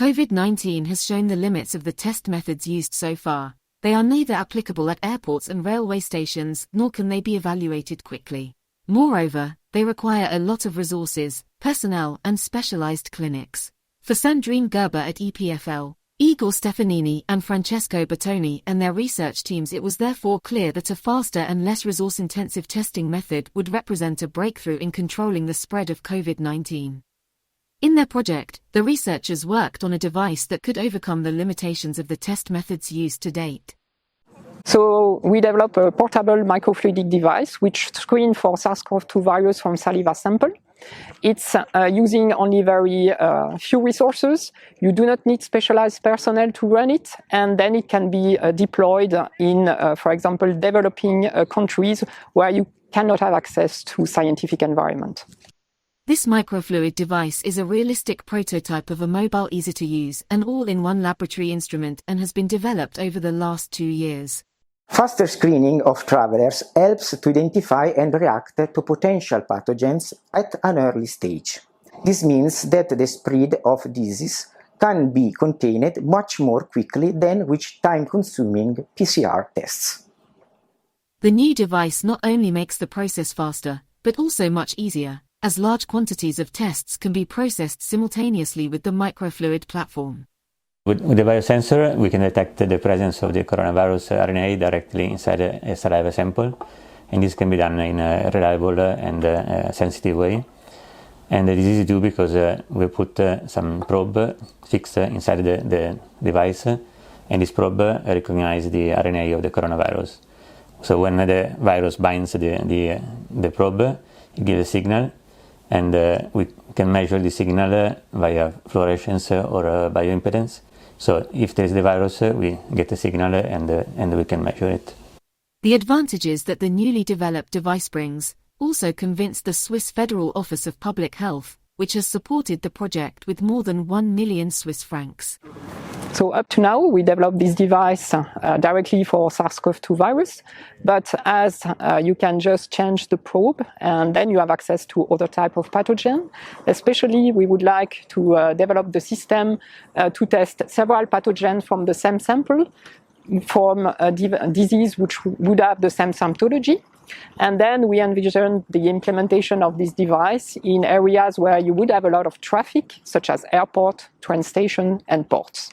COVID-19 has shown the limits of the test methods used so far. They are neither applicable at airports and railway stations, nor can they be evaluated quickly. Moreover, they require a lot of resources, personnel, and specialized clinics. For Sandrine Gerber at EPFL, Igor Stefanini and Francesco Bertoni and their research teams, it was therefore clear that a faster and less resource-intensive testing method would represent a breakthrough in controlling the spread of COVID-19. In their project, the researchers worked on a device that could overcome the limitations of the test methods used to date. So we developed a portable microfluidic device which screens for SARS-CoV-2 virus from saliva sample. It's using only very few resources. You do not need specialized personnel to run it, and then it can be deployed in, for example, developing countries where you cannot have access to scientific environment. This microfluid device is a realistic prototype of a mobile, easy-to-use, and all-in-one laboratory instrument and has been developed over the last 2 years. Faster screening of travelers helps to identify and react to potential pathogens at an early stage. This means that the spread of disease can be contained much more quickly than with time-consuming PCR tests. The new device not only makes the process faster, but also much easier, as large quantities of tests can be processed simultaneously with the microfluid platform. With the biosensor, we can detect the presence of the coronavirus RNA directly inside a saliva sample, and this can be done in a reliable and sensitive way. And this is easy to do because we put some probe fixed inside the device, and this probe recognizes the RNA of the coronavirus. So when the virus binds the probe, it gives a signal, and we can measure the signal via fluorescence or bioimpedance. So if there is the virus, we get the signal and we can measure it. The advantages that the newly developed device brings also convinced the Swiss Federal Office of Public Health, which has supported the project with more than 1 million Swiss francs. So up to now, we developed this device directly for SARS-CoV-2 virus, but as you can just change the probe and then you have access to other type of pathogen. Especially, we would like to develop the system to test several pathogens from the same sample from a disease which would have the same symptomology. And then we envision the implementation of this device in areas where you would have a lot of traffic, such as airport, train station, and ports.